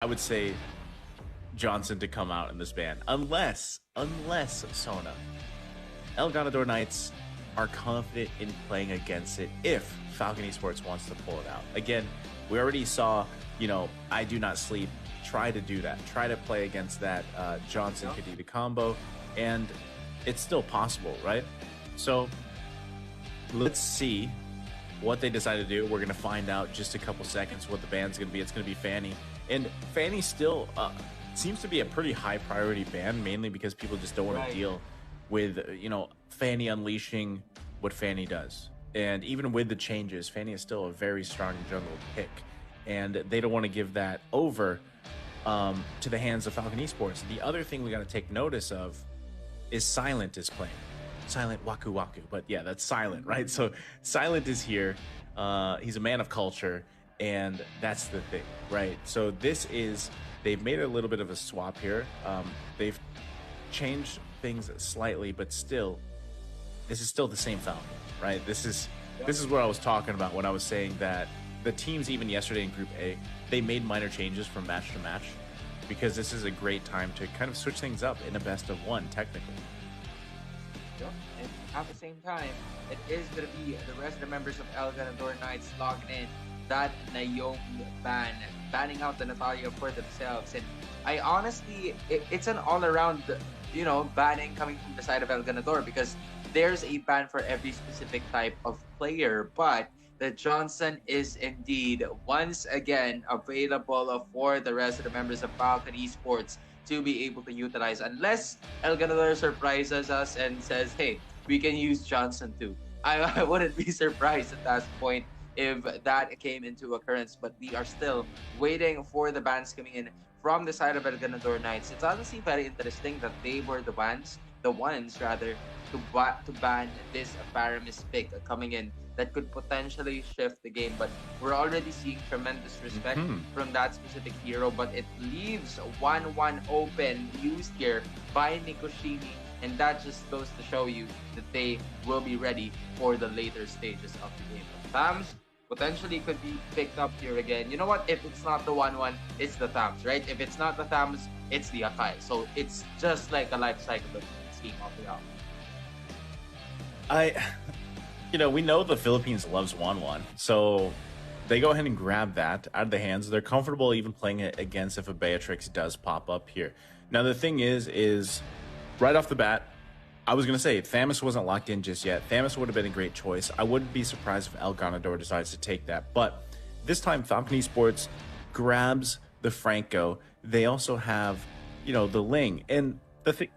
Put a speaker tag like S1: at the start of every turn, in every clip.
S1: I would say Johnson to come out in this ban, unless Sona El Ganador Knights are confident in playing against it if Falcon Esports wants to pull it out. Again, we already saw, I Do Not Sleep try to do that, try to play against that Johnson Kadita combo, and it's still possible, right? So let's see what they decide to do. We're going to find out just a couple seconds what the ban's going to be. It's going to be Fanny. And Fanny still seems to be a pretty high priority ban, mainly because people just don't want to deal with, Fanny unleashing what Fanny does. And even with the changes, Fanny is still a very strong jungle pick. And they don't want to give that over to the hands of Falcon Esports. The other thing we got to take notice of is Silent is playing. Silent Waku Waku. But yeah, that's Silent, right? So Silent is here. He's a man of culture. And that's the thing, right? So they've made a little bit of a swap here. They've changed things slightly, but still, this is still the same Falcon, right? This is what I was talking about when I was saying that the teams, even yesterday in Group A, they made minor changes from match to match because this is a great time to kind of switch things up in a best of one, technically.
S2: Yep. And at the same time, it is going to be the rest of the members of El Ganador Knights logging in that Naomi banning out the Natalia for themselves. And I honestly, it's an all-around, banning coming from the side of El Ganador because there's a ban for every specific type of player, but the Johnson is indeed once again available for the rest of the members of Falcon Esports to be able to utilize, unless El Ganador surprises us and says, hey, we can use Johnson too. I wouldn't be surprised at that point if that came into occurrence, but we are still waiting for the bans coming in from the side of El Ganador Knights. It's honestly very interesting that they were the ones to ban this Paramis pick coming in that could potentially shift the game. But we're already seeing tremendous respect from that specific hero, but it leaves 1-1 open used here by Nikoshimi, and that just goes to show you that they will be ready for the later stages of the game. Thams potentially could be picked up here again. You know what? If it's not the 1-1, it's the Thams, right? If it's not the Thams, it's the Akai. So it's just like a life cycle of scheme off the out.
S1: We know the Philippines loves 1-1, so they go ahead and grab that out of the hands. They're comfortable even playing it against if a Beatrix does pop up here. Now, the thing is right off the bat, I was going to say, Thamus wasn't locked in just yet. Thamus would have been a great choice. I wouldn't be surprised if El Ganador decides to take that. But this time, Falcon Esports grabs the Franco. They also have, the Ling. And the thing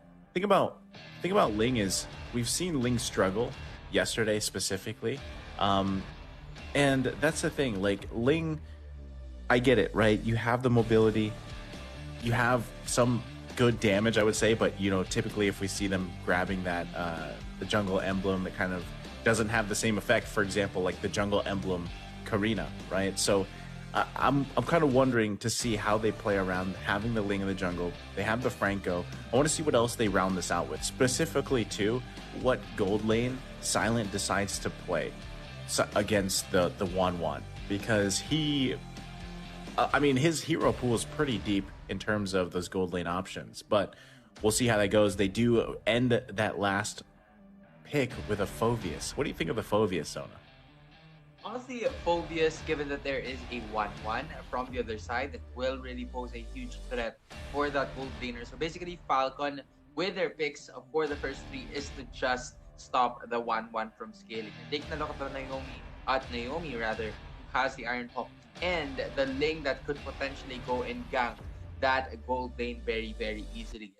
S1: about Ling is we've seen Ling struggle yesterday specifically. And that's the thing. Like, Ling, I get it, right? You have the mobility. You have some good damage, I would say, but typically if we see them grabbing that the jungle emblem that kind of doesn't have the same effect, for example, like the jungle emblem Karina, right? So I'm kind of wondering to see how they play around having the Ling in the jungle. They have the Franco. I want to see what else they round this out with, specifically too what gold lane Silent decides to play against the 1-1, because his hero pool is pretty deep in terms of those gold lane options, but we'll see how that goes. They do end that last pick with a Phoveus. What do you think of the Phoveus, Sona?
S2: Honestly, Phoveus, given that there is a 1-1 from the other side, that will really pose a huge threat for that gold laner. So basically, Falcon, with their picks for the first three, is to just stop the 1-1 from scaling. And take a look at Naomi, who has the Iron Hawk, and the Ling that could potentially go and gank that gold lane very, very easily.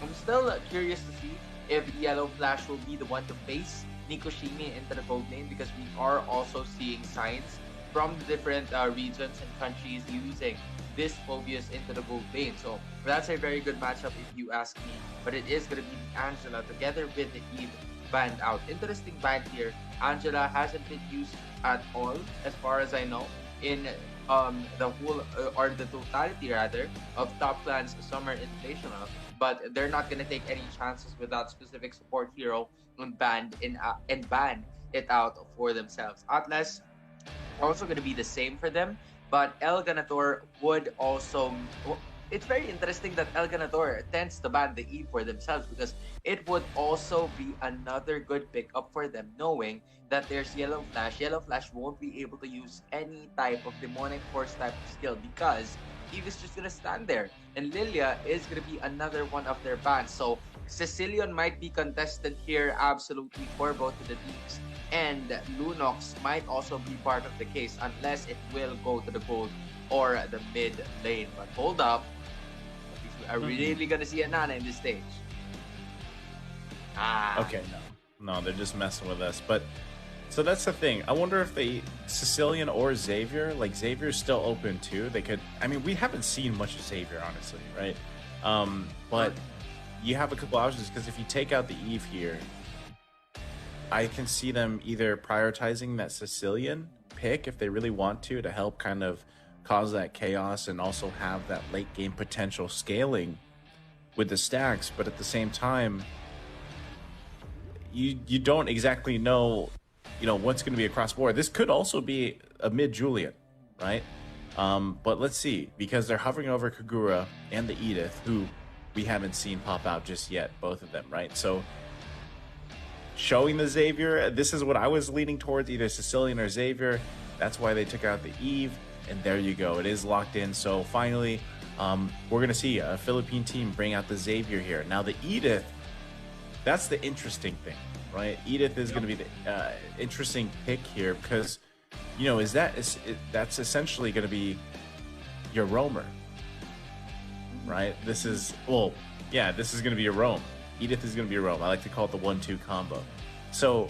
S2: I'm still curious to see if Yellow Flash will be the one to face Nikoshimi into the gold lane, because we are also seeing signs from the different regions and countries using this Phoveus into the gold lane. So that's a very good matchup if you ask me, but it is going to be Angela together with the Eve banned out. Interesting ban here. Angela hasn't been used at all, as far as I know, in the whole or the totality rather of Top Clan's Summer Invitational, but they're not gonna take any chances with that specific support hero and ban it out for themselves. Atlas also gonna be the same for them. But El Ganador would also. It's very interesting that El Ganador tends to ban the Eve for themselves because it would also be another good pickup for them, knowing that there's Yellow Flash. Yellow Flash won't be able to use any type of Demonic Force type of skill because Eve is just gonna stand there, and Lilia is gonna be another one of their bans. So Sicilian might be contested here absolutely for both of the teams, and Lunox might also be part of the case unless it will go to the gold or the mid lane. But hold up, are we really gonna see a Nana in this stage?
S1: Okay, no, they're just messing with us. But so that's the thing. I wonder if they Sicilian or Xavier, like Xavier's still open too. They could. I mean, we haven't seen much of Xavier, honestly, right? But you have a couple options because if you take out the Eve here, I can see them either prioritizing that Sicilian pick if they really want to help kind of cause that chaos and also have that late game potential scaling with the stacks, but at the same time, you don't exactly know, what's going to be across board. This could also be a mid Julian, right? But let's see, because they're hovering over Kagura and the Edith, who we haven't seen pop out just yet, both of them, right? So showing the Xavier, this is what I was leaning towards, either Sicilian or Xavier. That's why they took out the Eve, and there you go. It is locked in. So finally, we're going to see a Philippine team bring out the Xavier here. Now the Edith, that's the interesting thing, right? Edith is going to be the interesting pick here because, that's essentially going to be your roamer, right? This is going to be your roam. Edith is going to be a roam. I like to call it the 1-2 combo. So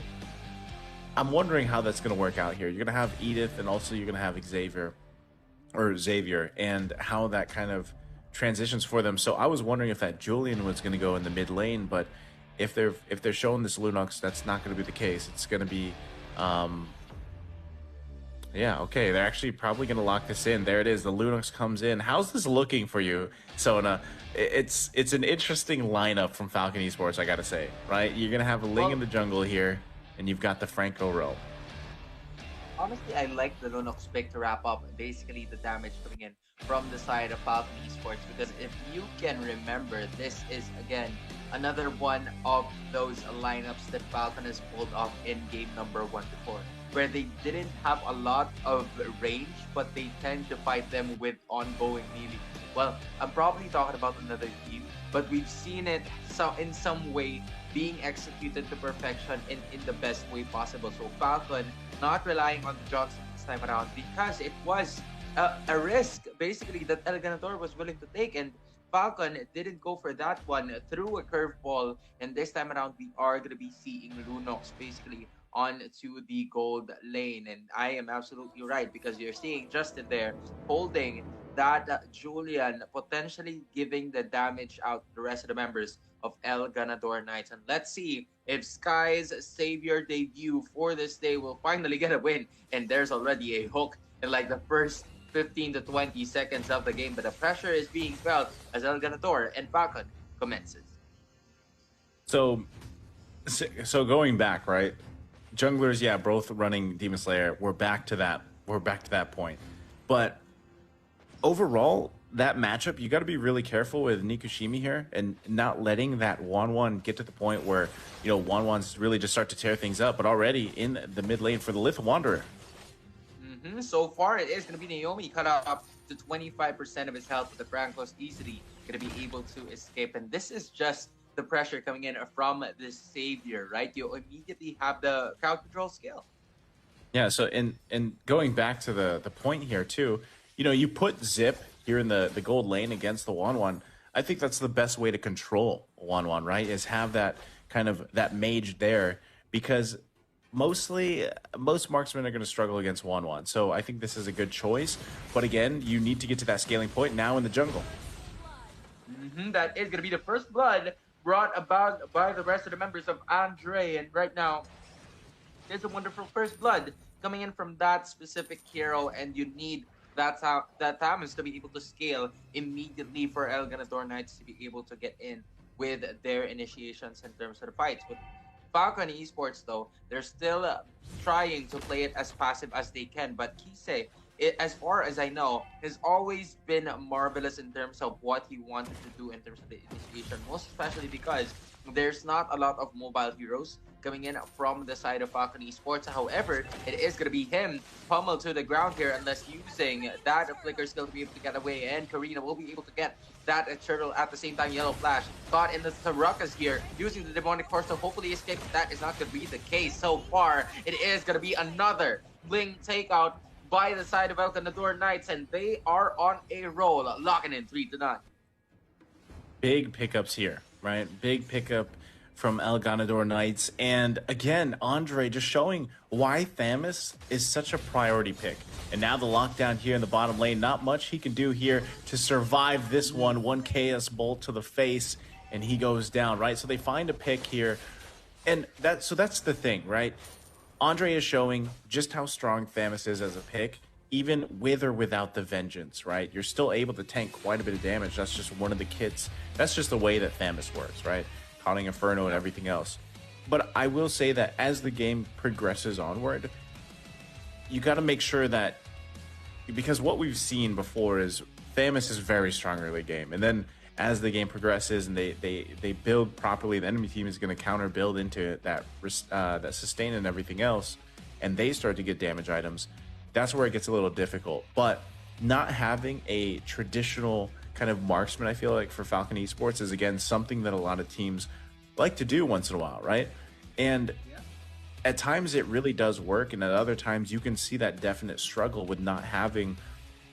S1: I'm wondering how that's going to work out here. You're going to have Edith and also you're going to have Xavier, and how that kind of transitions for them. So I was wondering if that Julian was going to go in the mid lane, but if they're showing this Lunox, that's not going to be the case. It's going to be okay, they're actually probably going to lock this in. There it is. The Lunox comes in. How's this looking for you, Sona? It's an interesting lineup from Falcon Esports, I got to say, right? You're going to have a Ling in the jungle here, and you've got the Franco row.
S2: Honestly, I like the Lunox pick to wrap up basically the damage coming in from the side of Falcon Esports, because if you can remember, this is, again, another one of those lineups that Falcon has pulled off in game number 1 before, where they didn't have a lot of range, but they tend to fight them with ongoing melee. Well, I'm probably talking about another team, but we've seen it in some way being executed to perfection in the best way possible. So Falcon not relying on the Johnson this time around because it was a risk basically that El Ganador was willing to take, and Falcon didn't go for that one through a curveball, and this time around we are going to be seeing Lunox basically on to the gold lane. And I am absolutely right, because you're seeing Justin there holding that Julian, potentially giving the damage out to the rest of the members of El Ganador Knights. And let's see if Sky's Savior debut for this day will finally get a win. And there's already a hook in like the first 15 to 20 seconds of the game, but the pressure is being felt as El Ganador and Falcon commences.
S1: So going back, right? Junglers, both running Demon Slayer. We're back to that point. But overall, that matchup, you got to be really careful with Nikushimi here and not letting that 1-1 get to the point where, 1-1s really just start to tear things up. But already in the mid lane for the Lith Wanderer.
S2: So far, it is going to be Naomi cut up to 25% of his health, but the Francos easily going to be able to escape. And this is just the pressure coming in from the Savior, right? You immediately have the crowd control skill.
S1: Yeah, so and going back to the point here too, you put Zip here in the gold lane against the 1-1. I think that's the best way to control 1-1, right? Is have that kind of that mage there, because most marksmen are going to struggle against 1-1. So I think this is a good choice. But again, you need to get to that scaling point now in the jungle.
S2: That is going to be the first blood brought about by the rest of the members of Andre. And right now, there's a wonderful first blood coming in from that specific hero. And you need that Thamus to be able to scale immediately for El Ganador Knights to be able to get in with their initiations in terms of the fights. But Falcon Esports, though, they're still trying to play it as passive as they can. But Kisei as far as I know, has always been marvelous in terms of what he wanted to do in terms of the initiation, most especially because there's not a lot of mobile heroes coming in from the side of Falcon Esports. However, it is going to be him pummeled to the ground here unless using that flicker skill to be able to get away. And Karina will be able to get that turtle at the same time. Yellow Flash caught in the ruckus here using the demonic horse to hopefully escape. That is not going to be the case so far. It is going to be another bling takeout by the side of El Ganador Knights, and they are on a roll, locking in 3-9.
S1: Big pickups here, right? Big pickup from El Ganador Knights. And again, Andre just showing why Thamus is such a priority pick. And now the lockdown here in the bottom lane, not much he can do here to survive this one. One Chaos Bolt to the face, and he goes down, right? So they find a pick here. And that's the thing, right? Andre is showing just how strong Thamus is as a pick, even with or without the Vengeance, right? You're still able to tank quite a bit of damage. That's just one of the kits. That's just the way that Thamus works, right? Counting Inferno and everything else. But I will say that as the game progresses onward, you got to make sure that, because what we've seen before is Thamus is very strong early game, and then as the game progresses and they build properly, the enemy team is going to counter build into that that sustain and everything else, and they start to get damage items. That's where it gets a little difficult. But not having a traditional kind of marksman, I feel like, for Falcon Esports is, again, something that a lot of teams like to do once in a while, right? And at times it really does work, and at other times you can see that definite struggle with not having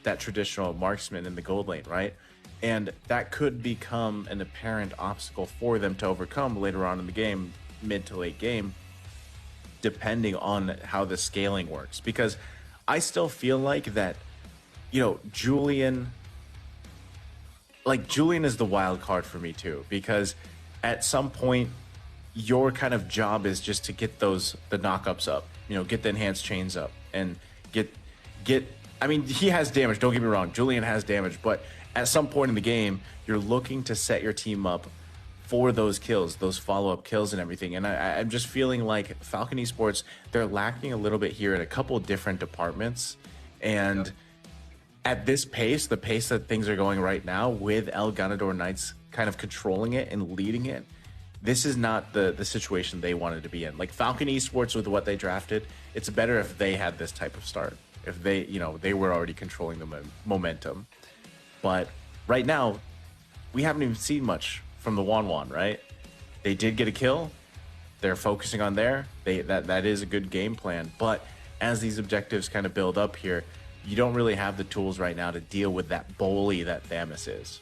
S1: that traditional marksman in the gold lane, right? And that could become an apparent obstacle for them to overcome later on in the game, mid to late game, depending on how the scaling works. Because I still feel like that, you know, Julian is the wild card for me too, because at some point your kind of job is just to get the knockups up, you know, get the enhanced chains up and get I mean, he has damage, don't get me wrong, Julian has damage, but at some point in the game you're looking to set your team up for those kills, those follow-up kills and everything. And I'm just feeling like Falcon Esports, they're lacking a little bit here in a couple different departments. And at this pace, the pace that things are going right now, with El Ganador Knights kind of controlling it and leading it, this is not the situation they wanted to be in. Like Falcon Esports, with what they drafted, it's better if they had this type of start. If they, you know, they were already controlling the momentum. But right now, we haven't even seen much from the Wan, right? They did get a kill. They're focusing on there. That is a good game plan. But as these objectives kind of build up here, you don't really have the tools right now to deal with that bully that Thamus is.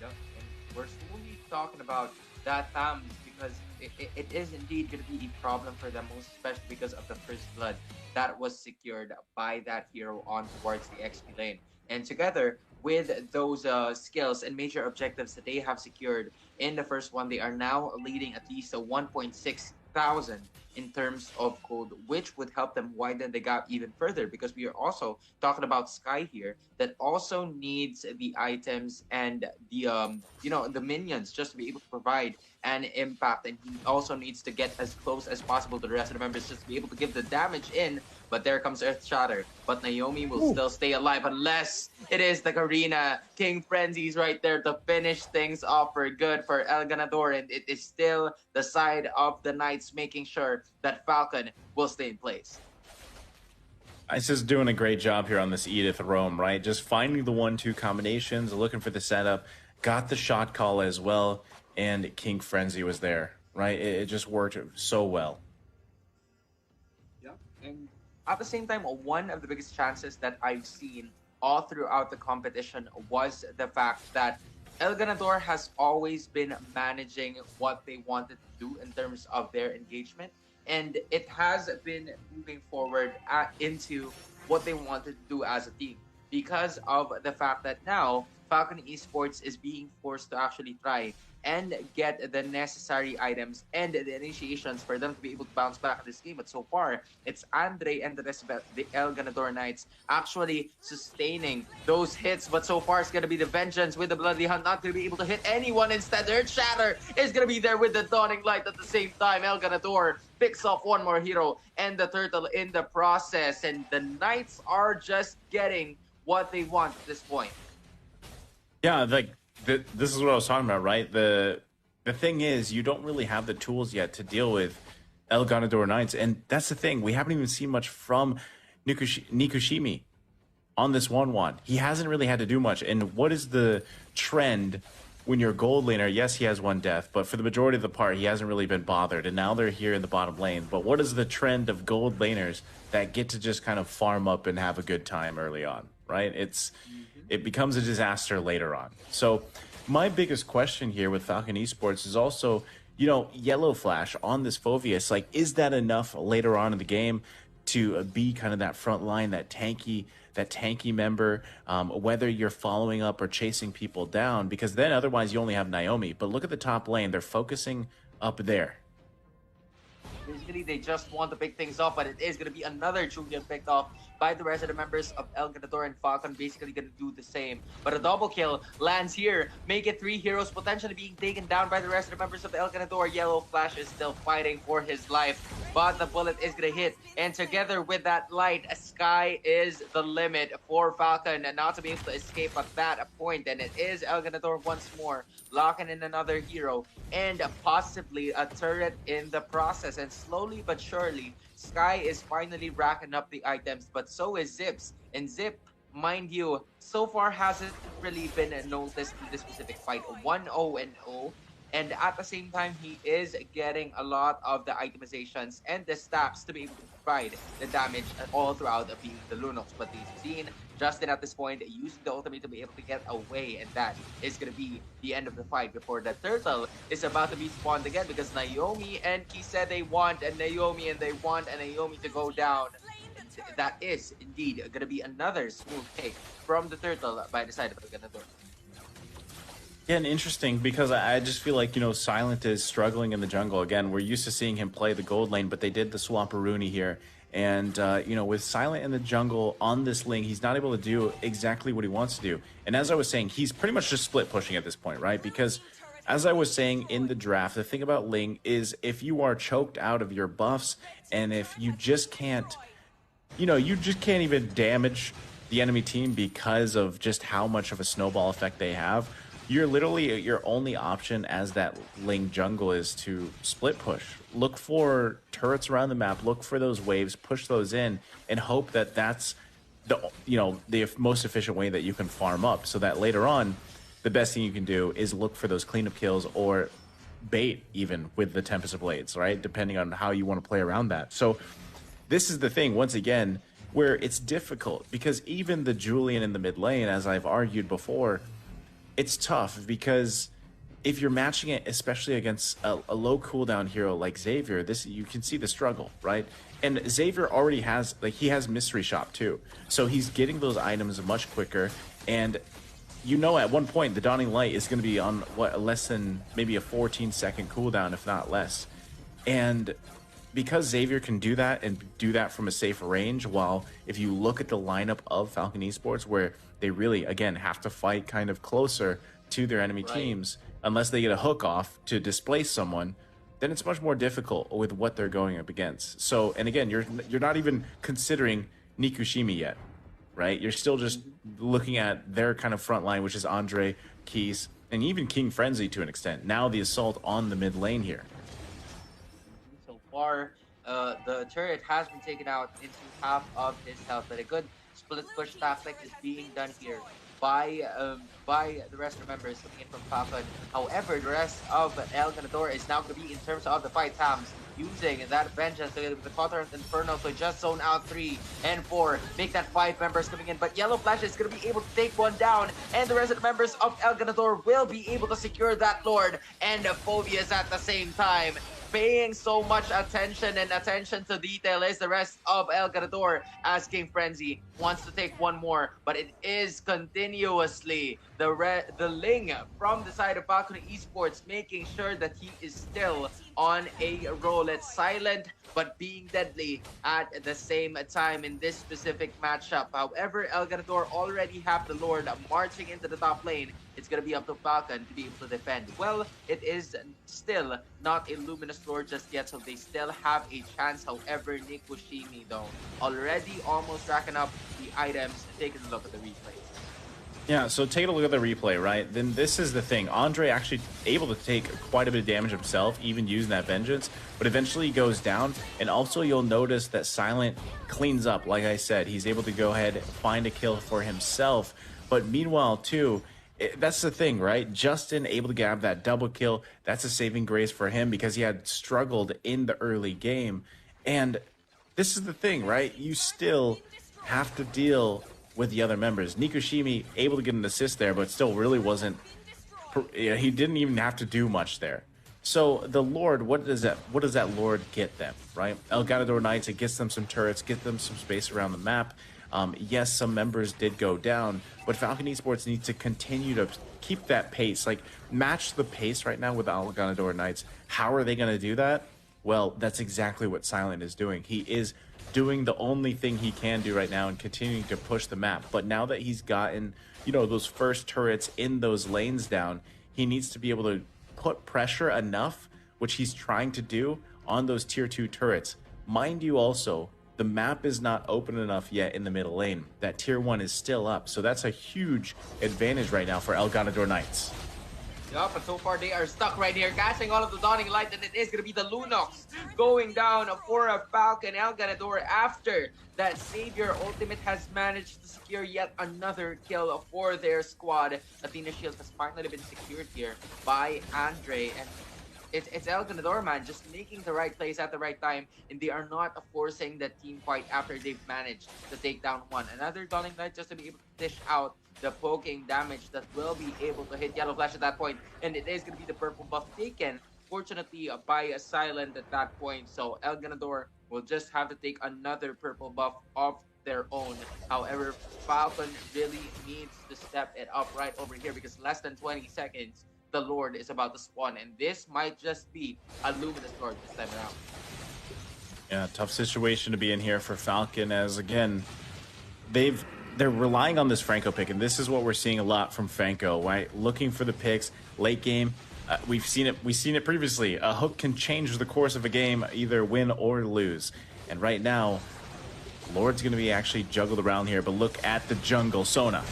S2: Yep, and we're slowly talking about that Thamus because it is indeed going to be a problem for them, most especially because of the first blood that was secured by that hero on towards the XP lane. And together with those skills and major objectives that they have secured in the first one, they are now leading at least a 1.6 thousand in terms of gold, which would help them widen the gap even further, because we are also talking about Sky here that also needs the items and the the minions just to be able to provide an impact, and he also needs to get as close as possible to the rest of the members just to be able to give the damage in. But there comes Earth Shatter, but Naomi will still stay alive unless it is the Karina King Frenzies right there to finish things off for good for El Ganador, and it is still the side of the Knights making sure that Falcon will stay in place.
S1: Ice is doing a great job here on this Edith roam, right? Just finding the 1-2 combinations, looking for the setup, got the shot call as well, and King Frenzy was there, right? It just worked so well.
S2: Yeah, and at the same time, one of the biggest chances that I've seen all throughout the competition was the fact that El Ganador has always been managing what they wanted to do in terms of their engagement, and it has been moving forward into what they wanted to do as a team. because of the fact that now Falcon Esports is being forced to actually try and get the necessary items and the initiations for them to be able to bounce back in this game. But so far, it's Andre and the rest of the El Ganador Knights actually sustaining those hits. But so far, it's going to be the Vengeance with the Bloody Hunt, not going to be able to hit anyone. Instead, Earth Shatter is going to be there with the Dawning Light at the same time. El Ganador picks off one more hero and the Turtle in the process. And the Knights are just getting what they want at this point.
S1: Yeah, like this is what I was talking about, right? The thing is, you don't really have the tools yet to deal with El Ganador Knights, and that's the thing. We haven't even seen much from Nikushimi on this 1-1. He hasn't really had to do much. And what is the trend when you're a gold laner? Yes, he has one death, but for the majority of the part, he hasn't really been bothered. And now they're here in the bottom lane. But what is the trend of gold laners that get to just kind of farm up and have a good time early on, right? It becomes a disaster later on. So my biggest question here with Falcon Esports is also, you know, Yellow Flash on this Phoveus. Like, is that enough later on in the game to be kind of that front line, that tanky member, whether you're following up or chasing people down? Because then otherwise you only have Naomi. But look at the top lane. They're focusing up there.
S2: Basically, they just want to pick things off, but it is going to be another Julian picked off by the rest of the members of El Ganador, and Falcon basically going to do the same. But a double kill lands here, make it 3 heroes potentially being taken down by the rest of the members of El Ganador. Yellow Flash is still fighting for his life, but the bullet is going to hit, and together with that light, sky is the limit for Falcon, and not to be able to escape at that point. And it is El Ganador once more locking in another hero and possibly a turret in the process. And slowly but surely, Sky is finally racking up the items, but so is Zips. And Zip, mind you, so far hasn't really been noticed in this specific fight. 1-0-0. And at the same time, he is getting a lot of the itemizations and the stats to be able to provide the damage all throughout being the Lunox. But we've seen Justin at this point using the ultimate to be able to get away, and that is going to be the end of the fight before the Turtle is about to be spawned again, because Naomi and Ki said they want a Naomi, and they want a Naomi to go down. And that is indeed going to be another smooth take from the Turtle by the side of Ganador.
S1: Yeah, and interesting, because I just feel like, you know, Silent is struggling in the jungle. Again, we're used to seeing him play the gold lane, but they did the Swamperoonie here. And, you know, with Silent in the jungle on this lane, he's not able to do exactly what he wants to do. And as I was saying, he's pretty much just split pushing at this point, right? Because as I was saying in the draft, the thing about Ling is if you are choked out of your buffs, and if you just can't, you know, you just can't even damage the enemy team because of just how much of a snowball effect they have, you're literally, your only option as that Ling jungle is to split push. Look for turrets around the map, look for those waves, push those in, and hope that that's the, you know, the most efficient way that you can farm up, so that later on, the best thing you can do is look for those cleanup kills or bait even with the Tempest of Blades, right? Depending on how you want to play around that. So this is the thing, once again, where it's difficult, because even the Julian in the mid lane, as I've argued before, it's tough, because if you're matching it, especially against a low cooldown hero like Xavier, this, you can see the struggle, right? And Xavier already has, like, he has Mystery Shop too. So he's getting those items much quicker. And you know, at one point, the Dawning Light is going to be on, what, less than maybe a 14-second cooldown, if not less. And because Xavier can do that and do that from a safe range, while if you look at the lineup of Falcon Esports, where they really, again, have to fight kind of closer to their enemy teams, unless they get a hook off to displace someone, then it's much more difficult with what they're going up against. So, and again, you're not even considering Nikushimi yet, right? You're still just looking at their kind of front line, which is Andre, Keys, and even King Frenzy to an extent. Now the assault on the mid lane here.
S2: So far, the turret has been taken out into half of his health, but a good split push tactic is being done here by the rest of the members coming in from Falcon. However, the rest of El Ganador is now going to be, in terms of the fight, Tams using that vengeance with the Counter Inferno to just zone out 3 and 4, make that 5 members coming in. But Yellow Flash is going to be able to take one down, and the rest of the members of El Ganador will be able to secure that Lord and Phoveus at the same time. paying so much attention and attention to detail is the rest of El Ganador, as King Frenzy wants to take one more, but it is continuously the Ling from the side of FALCON Esports making sure that he is still on a roll. It's silent but being deadly at the same time in this specific matchup. However, El Ganador already have the Lord marching into the top lane. It's going to be up to Falcon to be able to defend. Well, it is still not a Luminous Lord just yet, so they still have a chance. However, Nikushimi, though, already almost racking up the items. Taking a look at the replay.
S1: Yeah, so take a look at the replay, right? Then this is the thing. Andre actually able to take quite a bit of damage himself, even using that Vengeance, but eventually he goes down. And also you'll notice that Silent cleans up. Like I said, he's able to go ahead and find a kill for himself. But meanwhile, too, that's the thing, right? Justin able to grab that double kill. That's a saving grace for him because he had struggled in the early game. And this is the thing, right? You still have to deal with the other members. Nikushimi able to get an assist there, but still really wasn't, he didn't even have to do much there. So the Lord, what does that Lord get them, right? El Ganador Knights, it gets them some turrets, get them some space around the map. Yes, some members did go down, but Falcon Esports needs to continue to keep that pace, like match the pace right now with El Ganador Knights. How are they going to do that? Well, that's exactly what Silent is doing. He is doing the only thing he can do right now and continuing to push the map. But now that he's gotten, you know, those first turrets in those lanes down, he needs to be able to put pressure enough, which he's trying to do on those tier 2 turrets. Mind you also, the map is not open enough yet in the middle lane. That tier 1 is still up. So that's a huge advantage right now for El Ganador Knights.
S2: Yup, but so far they are stuck right here, catching all of the Dawning Light, and it is going to be the Lunox going down for a Falcon. El Ganador, after that Savior ultimate, has managed to secure yet another kill for their squad. Athena Shield has finally been secured here by Andre, and it's El Ganador, man, just making the right plays at the right time, and they are not forcing the team fight after they've managed to take down one. Another Dawning Light just to be able to dish out the poking damage that will be able to hit Yellow Flash at that point, and it is going to be the purple buff taken, fortunately, by a Silent at that point. So El Ganador will just have to take another purple buff of their own. However, Falcon really needs to step it up right over here because less than 20 seconds, the Lord is about to spawn, and this might just be a Luminous Lord this time around.
S1: Yeah, tough situation to be in here for Falcon, as again, they're relying on this Franco pick, and this is what we're seeing a lot from Franco, right? Looking for the picks late game. We've seen it previously. A hook can change the course of a game, either win or lose. And right now, Lord's going to be actually juggled around here, but look at the jungle. Sona.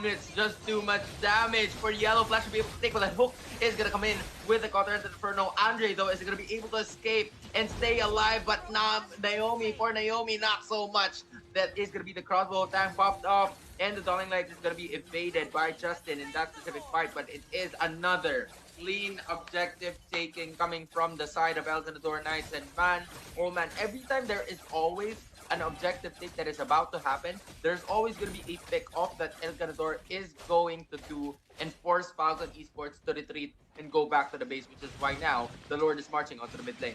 S2: It's just too much damage for Yellow Flash to be able to take, but that hook is going to come in with the Counter Inferno. Andre, though, is going to be able to escape and stay alive, but not Naomi. For Naomi, not so much. That is going to be the crossbow tank popped off, and the Dawning Light is going to be evaded by Justin in that specific fight, but it is another clean objective taking coming from the side of El Ganador Knights. And man, oh man, every time there is always an objective take that is about to happen, there's always going to be a pick off that El Ganador is going to do and force Falcon Esports to retreat and go back to the base, which is why now the Lord is marching onto the mid lane.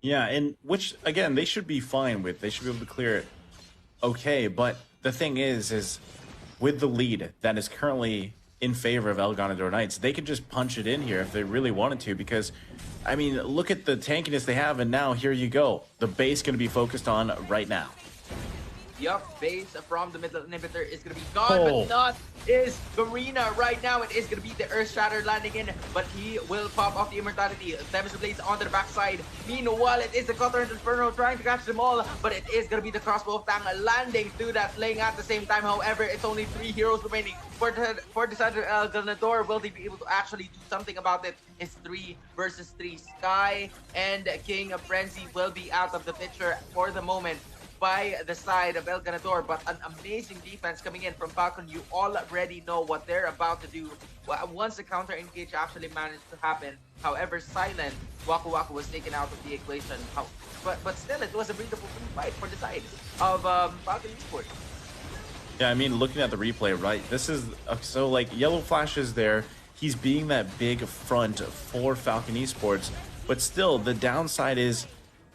S1: Yeah, and which, again, they should be fine with. They should be able to clear it okay, but the thing is with the lead that is currently in favor of El Ganador Knights, they could just punch it in here if they really wanted to, because, I mean, look at the tankiness they have, and now here you go. The base going to be focused on right now.
S2: Yup, base from the middle inhibitor is going to be gone, but not is Garena right now. It is going to be the Earth Shatter landing in, but he will pop off the Immortality. Damage Blaze onto the backside. Meanwhile, it is the Cutter Inferno trying to catch them all, but it is going to be the Crossbow of Tang landing through that lane at the same time. However, it's only 3 heroes remaining. For the side of El Ganador, will they be able to actually do something about it? It's 3 versus 3. Sky and King of Frenzy will be out of the picture for the moment by the side of El Ganador, but an amazing defense coming in from Falcon. You already know what they're about to do once the counter engage actually managed to happen. However, Silent, Waku Waku was taken out of the equation. But still, it was a breathable fight for the side of Falcon Esports.
S1: Yeah, I mean, looking at the replay, right, this is, so like, Yellow Flash is there. he's being that big front for Falcon Esports. But still, the downside is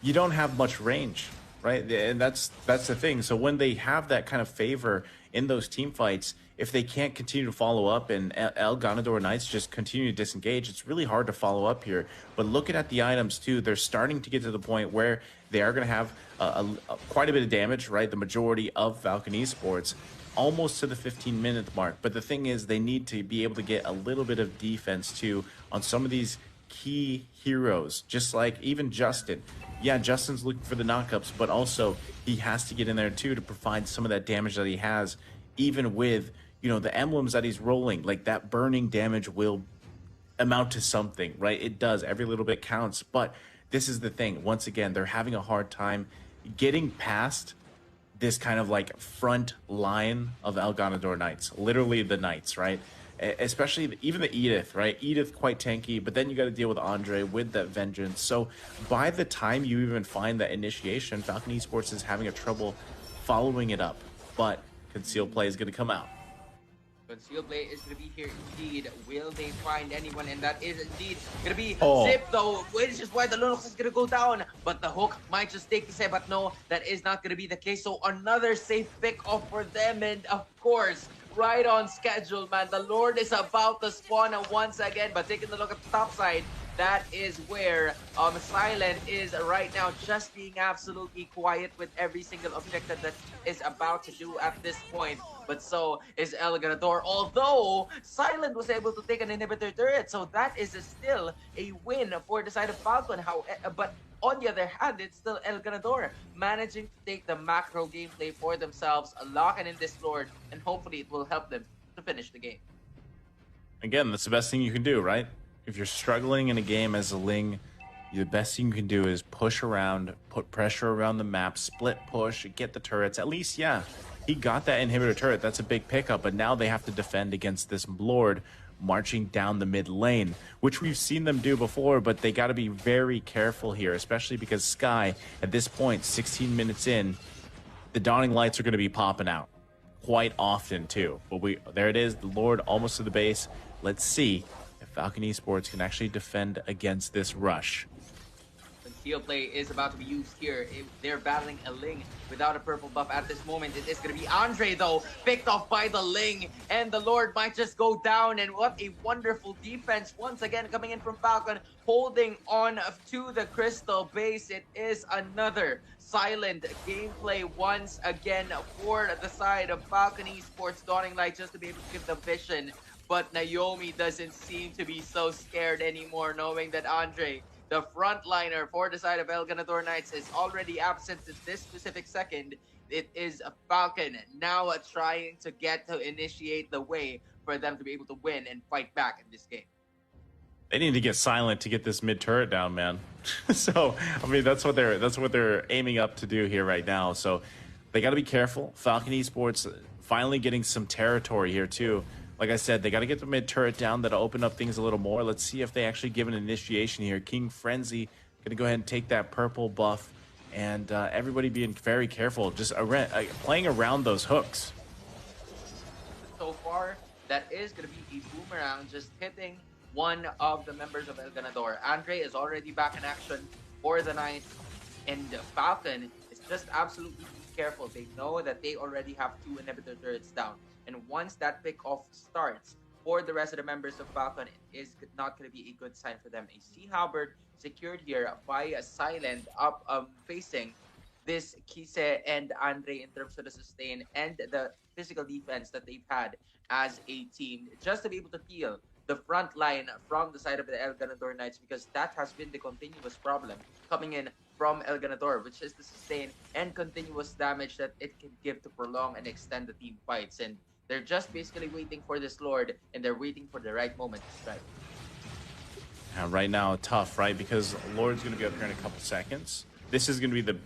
S1: you don't have much range, right? And that's the thing. So when they have that kind of favor in those team fights, if they can't continue to follow up and El Ganador Knights just continue to disengage, it's really hard to follow up here. But looking at the items too, they're starting to get to the point where they are going to have quite a bit of damage, right? The majority of Falcon Esports almost to the 15-minute mark. But the thing is, they need to be able to get a little bit of defense too on some of these key heroes, just like even Justin. Yeah, Justin's looking for the knockups, but also he has to get in there too to provide some of that damage that he has, even with, you know, the emblems that he's rolling. Like, that burning damage will amount to something, right? It does. Every little bit counts. But this is the thing. Once again, they're having a hard time getting past this kind of like front line of El Ganador Knights, literally the Knights, right? Especially even the Edith, right? Edith quite tanky, but then you got to deal with Andre with that vengeance. So by the time you even find that initiation, Falcon Esports is having a trouble following it up. But concealed play is going to come out.
S2: Concealed play is going to be here indeed. Will they find anyone? And that is indeed going to be
S1: Oh.
S2: Zip, though, which is why the Lunox is going to go down. But the hook might just take his head. But no, that is not going to be the case. So another safe pick off for them. And of course, right on schedule, man. The Lord is about to spawn once again. But taking a look at the top side, that is where Silent is right now, just being absolutely quiet with every single objective that is about to do at this point. But so is El Ganador, although Silent was able to take an inhibitor turret, so that is still a win for the side of Falcon. But on the other hand, it's still El Ganador managing to take the macro gameplay for themselves, locking in this Lord, and hopefully it will help them to finish the game.
S1: Again, that's the best thing you can do, right? If you're struggling in a game as a Ling, the best thing you can do is push around, put pressure around the map, split push, get the turrets. At least, yeah, he got that inhibitor turret. That's a big pickup, but now they have to defend against this Lord marching down the mid lane, which we've seen them do before, but they got to be very careful here, especially because Sky, at this point, 16 minutes in, the dawning lights are going to be popping out quite often too. But there it is, the Lord almost to the base. Let's see if Falcon Esports can actually defend against this rush.
S2: Concealed play is about to be used here. They're battling a Ling without a purple buff at this moment. It is going to be Andre, though, picked off by the Ling, and the Lord might just go down. And what a wonderful defense once again coming in from Falcon, holding on to the crystal base. It is another silent gameplay once again for the side of Falcon Esports. Dawning Light just to be able to give the vision. But Naomi doesn't seem to be so scared anymore, knowing that Andre, the frontliner for the side of El Ganador Knights, is already absent at this specific second. It is a Falcon now trying to get to initiate the way for them to be able to win and fight back in this game.
S1: They need to get silent to get this mid turret down, man. So, I mean, that's what they're aiming up to do here right now. So, they got to be careful. Falcon Esports finally getting some territory here too. Like I said, they got to get the mid turret down. That'll open up things a little more. Let's see if they actually give an initiation here. King Frenzy going to go ahead and take that purple buff. And everybody being very careful. Just playing around those hooks.
S2: So far, that is going to be a boomerang just hitting one of the members of El Ganador. Andre is already back in action for the night. And Falcon is just absolutely careful. They know that they already have 2 inhibitor turrets down. And once that pick-off starts for the rest of the members of Falcon, it is not going to be a good sign for them. A Sea Halberd secured here by a Silent up facing this Kise and Andre in terms of the sustain and the physical defense that they've had as a team, just to be able to peel the front line from the side of the El Ganador Knights, because that has been the continuous problem coming in from El Ganador, which is the sustain and continuous damage that it can give to prolong and extend the team fights. And they're just basically waiting for this Lord, and they're waiting for the right moment to strike.
S1: Yeah, right now, tough, right? Because Lord's going to be up here in a couple seconds. This is going to be the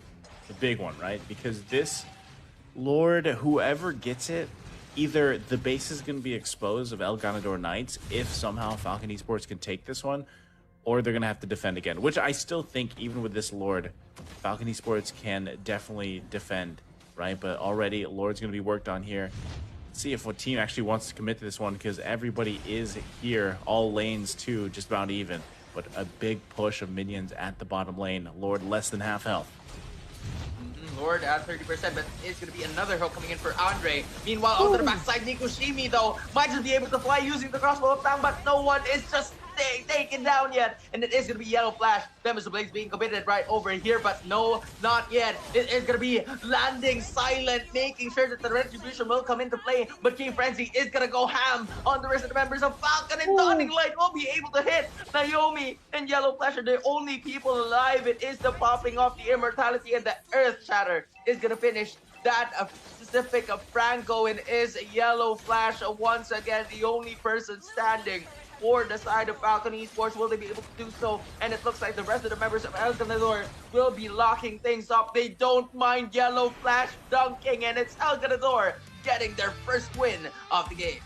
S1: big one, right? Because this Lord, whoever gets it, either the base is going to be exposed of El Ganador Knights if somehow Falcon Esports can take this one, or they're going to have to defend again, which I still think even with this Lord, Falcon Esports can definitely defend, right? But already Lord's going to be worked on here. see if what team actually wants to commit to this one, because everybody is here. All lanes too, just about even. But a big push of minions at the bottom lane. Lord less than half health.
S2: Lord at 30%, but it's going to be another hook coming in for Andre. Meanwhile, onto the backside, Nikushimi, though, might just be able to fly using the crossbow of Tang, but no one is just taken down yet. And it is going to be Yellow Flash. Tempest Blaze being committed right over here, but no, not yet. It is going to be landing silent, making sure that the retribution will come into play. But King Frenzy is going to go ham on the rest of the members of Falcon, and Dawning Light will be able to hit. Naomi and Yellow Flash are the only people alive. It is the popping off the immortality, and the Earth Shatter is going to finish that specific of Franco, and is Yellow Flash once again the only person standing for the side of Falcon Esports. Will they be able to do so? And it looks like the rest of the members of El Ganador will be locking things up. They don't mind Yellow Flash dunking, and it's El Ganador getting their first win of the game.